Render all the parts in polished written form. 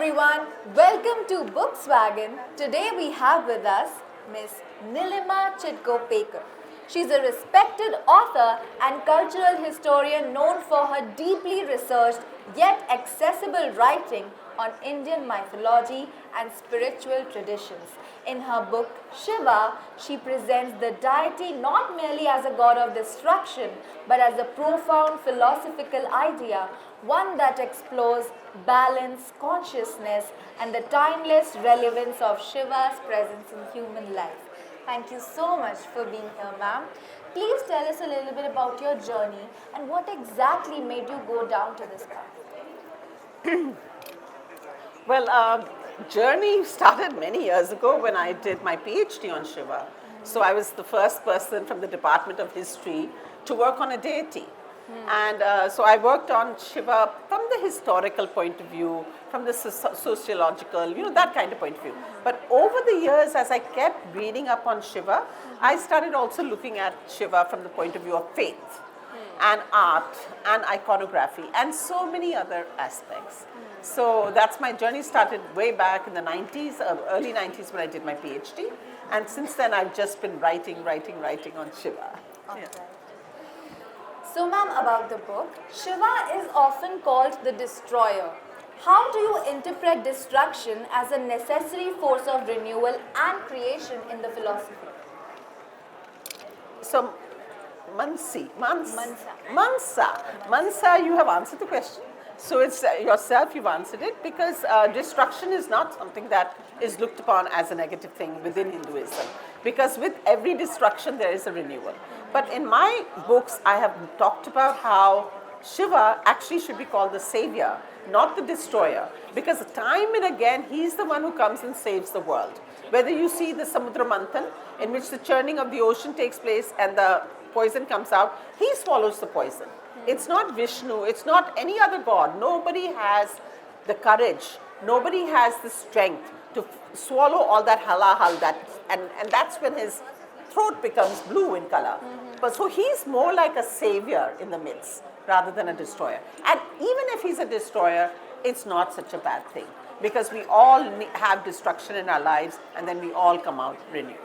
everyone, welcome to BooksWagon. Today we have with us Miss Nilima Chitgopekar. She's a respected author and cultural historian known for her deeply researched yet accessible writing on Indian mythology and spiritual traditions. In her book Shiva, she presents the deity not merely as a god of destruction but as a profound philosophical idea, one that explores balance, consciousness, and the timeless relevance of Shiva's presence in human life. Thank you so much for being here, ma'am. Please tell us a little bit about your journey and what exactly made you go down to this path. Well, journey started many years ago when I did my PhD on Shiva. So I was the first person from the Department of History to work on a deity. And so I worked on Shiva from the historical point of view, from the sociological, that kind of point of view. But over the years, as I kept reading up on Shiva, I started also looking at Shiva from the point of view of faith and art and iconography and so many other aspects. So that's my journey. Started way back in the 90s, early 90s when I did my PhD. And since then, I've just been writing on Shiva. Okay. Yeah. So, ma'am, about the book, Shiva is often called the destroyer. How do you interpret destruction as a necessary force of renewal and creation in the philosophy? So, Mansa, you have answered the question. So it's yourself, you've answered it, because destruction is not something that is looked upon as a negative thing within Hinduism. Because with every destruction, there is a renewal. But in my books, I have talked about how Shiva actually should be called the savior, not the destroyer. Because time and again, he's the one who comes and saves the world. Whether you see the Samudra Manthan, in which the churning of the ocean takes place and the poison comes out, he swallows the poison. It's not Vishnu, it's not any other god. Nobody has the courage, nobody has the strength to swallow all that halahal, and that's when his throat becomes blue in color. But so he's more like a savior in the myths rather than a destroyer. And even if he's a destroyer, it's not such a bad thing, because we all have destruction in our lives and then we all come out renewed.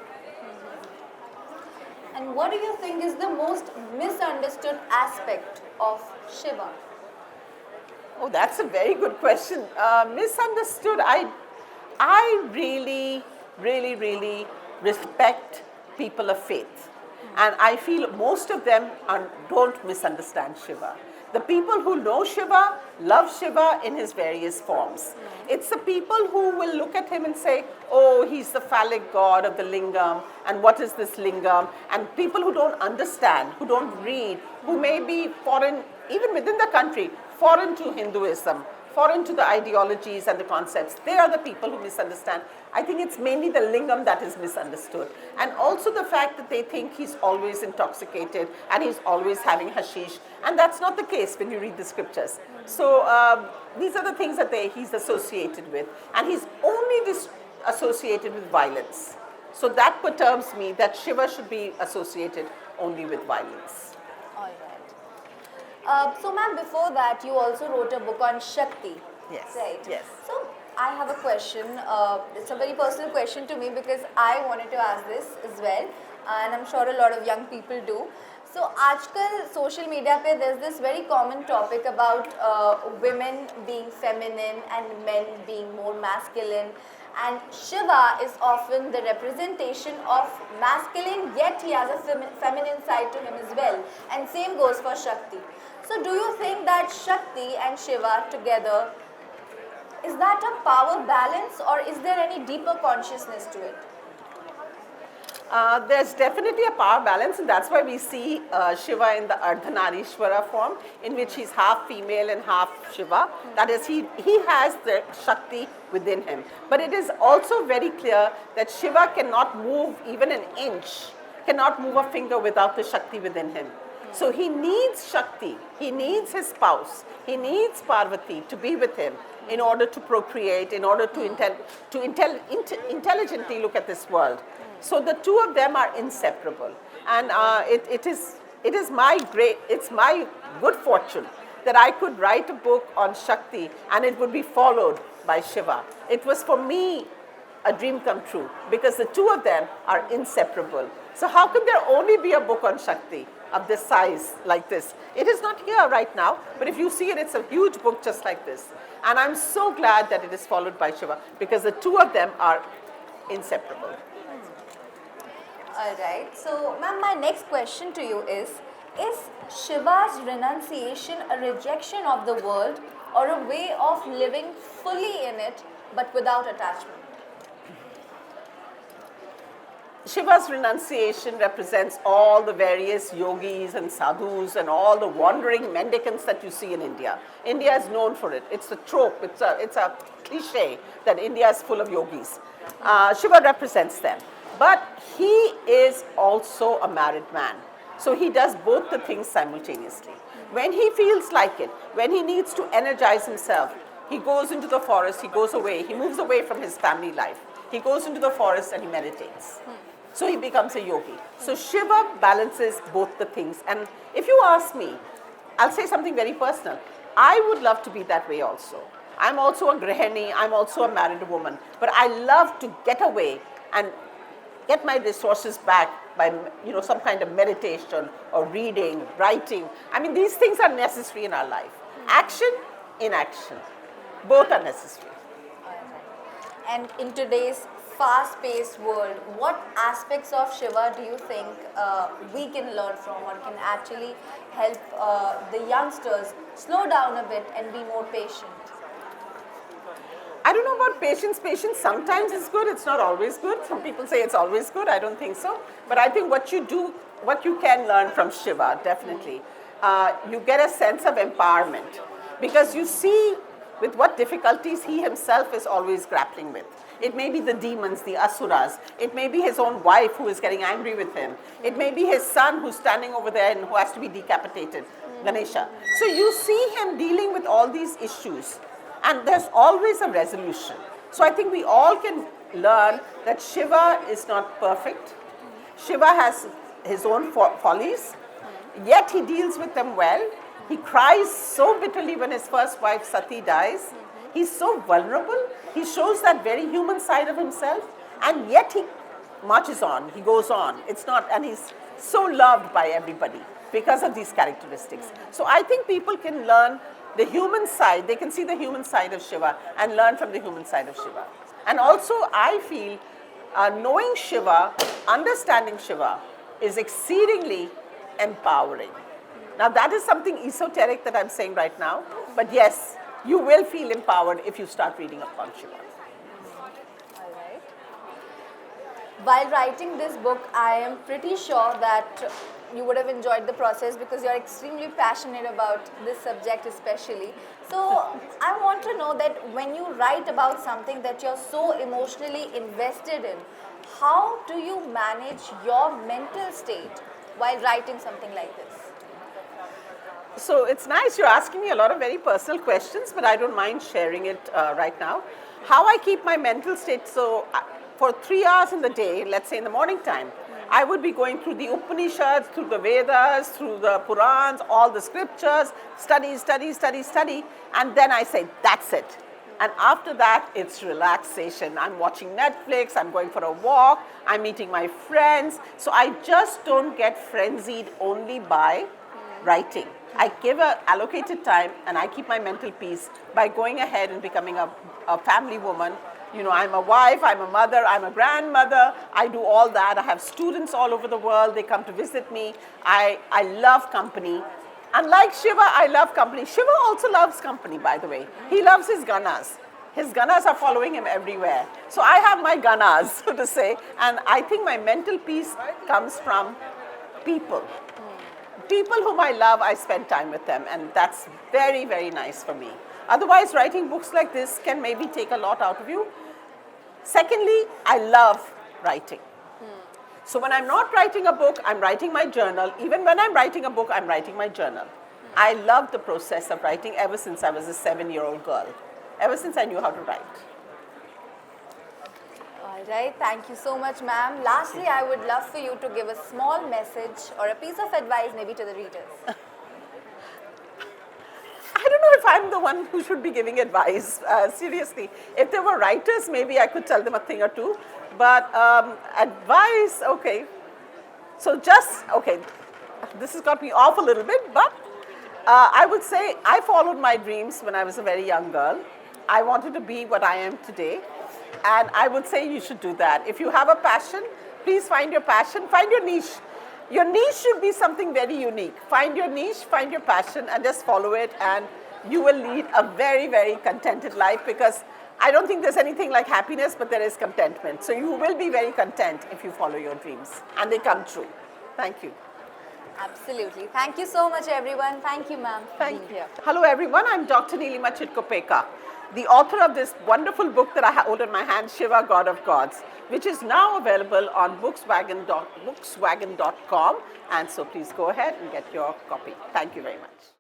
And what do you think is the most misunderstood aspect of Shiva? Oh, that's a very good question. Misunderstood. I really respect people of faith. And I feel most of them don't misunderstand Shiva. The people who know Shiva love Shiva in his various forms. It's the people who will look at him and say, oh, he's the phallic god of the lingam, and what is this lingam? And people who don't understand, who don't read, who may be foreign, even within the country, foreign to Hinduism, foreign to the ideologies and the concepts, they are the people who misunderstand. I think it's mainly the lingam that is misunderstood. And also the fact that they think he's always intoxicated and he's always having hashish. And that's not the case when you read the scriptures. So these are the things that he's associated with. And he's only associated with violence. So that perturbs me that Shiva should be associated only with violence. All right. So, ma'am, before that, you also wrote a book on Shakti. Yes. Right? Yes. So, I have a question. It's a very personal question to me because I wanted to ask this as well. And I'm sure a lot of young people do. So, आजकल social media पे there's this very common topic about women being feminine and men being more masculine. And Shiva is often the representation of masculine, yet he has a feminine side to him as well. And same goes for Shakti. So do you think that Shakti and Shiva together, is that a power balance or is there any deeper consciousness to it? There's definitely a power balance, and that's why we see Shiva in the Ardhanarishwara form, in which he's half female and half Shiva. That is, he has the Shakti within him. But it is also very clear that Shiva cannot move even an inch, cannot move a finger without the Shakti within him. So he needs Shakti, he needs his spouse, he needs Parvati to be with him in order to procreate, in order to intelligently look at this world. So the two of them are inseparable, and it's my good fortune that I could write a book on Shakti and it would be followed by Shiva, it was for me a dream come true because the two of them are inseparable. So how can there only be a book on Shakti of this size like this? It is not here right now, but if you see it, it's a huge book just like this. And I'm so glad that it is followed by Shiva because the two of them are inseparable. All right. So, ma'am, my next question to you is Shiva's renunciation a rejection of the world or a way of living fully in it but without attachment? Shiva's renunciation represents all the various yogis and sadhus and all the wandering mendicants that you see in India. India is known for it. It's a trope, it's a cliche that India is full of yogis. Shiva represents them. But he is also a married man. So he does both the things simultaneously. When he feels like it, when he needs to energize himself, he goes into the forest, he goes away, he moves away from his family life. He goes into the forest and he meditates. So he becomes a yogi. So Shiva balances both the things. And if you ask me, I'll say something very personal. I would love to be that way also. I'm also a grihani, I'm also a married woman. But I love to get away and get my resources back by some kind of meditation or reading, writing. I mean, these things are necessary in our life. Action, inaction. Both are necessary. And in today's fast-paced world, what aspects of Shiva do you think we can learn from or can actually help the youngsters slow down a bit and be more patient? I don't know about patience. Patience sometimes is good. It's not always good. Some people say it's always good. I don't think so. But I think what you can learn from Shiva, definitely, you get a sense of empowerment. Because you see with what difficulties he himself is always grappling with. It may be the demons, the asuras. It may be his own wife who is getting angry with him. It may be his son who's standing over there and who has to be decapitated, Ganesha. So you see him dealing with all these issues. And there's always a resolution. So I think we all can learn that Shiva is not perfect. Shiva has his own follies, yet he deals with them well. He cries so bitterly when his first wife Sati dies. He's so vulnerable. He shows that very human side of himself, and yet he marches on. He goes on. And he's so loved by everybody because of these characteristics. So I think people can learn the human side. They can see the human side of Shiva and learn from the human side of Shiva. And also, I feel knowing Shiva, understanding Shiva, is exceedingly empowering. Now, that is something esoteric that I'm saying right now, but yes, you will feel empowered if you start reading upon Shiva. All right. While writing this book, I am pretty sure that you would have enjoyed the process because you're extremely passionate about this subject especially. So I want to know that when you write about something that you're so emotionally invested in, how do you manage your mental state while writing something like this? So it's nice you're asking me a lot of very personal questions, but I don't mind sharing it right now. How I keep my mental state, so for 3 hours in the day, let's say in the morning time, I would be going through the Upanishads, through the Vedas, through the Purans, all the scriptures, study, and then I say, that's it. And after that, it's relaxation. I'm watching Netflix, I'm going for a walk, I'm meeting my friends. So I just don't get frenzied only by writing. I give an allocated time and I keep my mental peace by going ahead and becoming a family woman. You know, I'm a wife, I'm a mother, I'm a grandmother. I do all that. I have students all over the world. They come to visit me. I love company. Unlike Shiva, I love company. Shiva also loves company, by the way. He loves his ganas. His ganas are following him everywhere. So I have my ganas, so to say. And I think my mental peace comes from people. People whom I love, I spend time with them. And that's very, very nice for me. Otherwise, writing books like this can maybe take a lot out of you. Secondly, I love writing. So when I'm not writing a book, I'm writing my journal. Even when I'm writing a book, I'm writing my journal. I love the process of writing ever since I was a 7-year-old girl. Ever since I knew how to write. All right, thank you so much, ma'am. Lastly, I would love for you to give a small message or a piece of advice maybe to the readers. I don't know if I I'm the one who should be giving advice, seriously. If there were writers, maybe I could tell them a thing or two. But advice, okay. So okay, this has got me off a little bit, but I would say I followed my dreams when I was a very young girl. I wanted to be what I am today. And I would say you should do that. If you have a passion, please find your passion, find your niche. Your niche should be something very unique. Find your niche, find your passion, and just follow it, and you will lead a very, very contented life, because I don't think there's anything like happiness, but there is contentment. So you will be very content if you follow your dreams, and they come true. Thank you. Absolutely. Thank you so much, everyone. Thank you, ma'am, for Thank being you. here. Hello, everyone. I'm Dr. Nilima Chitgopekar, the author of this wonderful book that I hold in my hand, Shiva, God of Gods, which is now available on BooksWagon.com. And so please go ahead and get your copy. Thank you very much.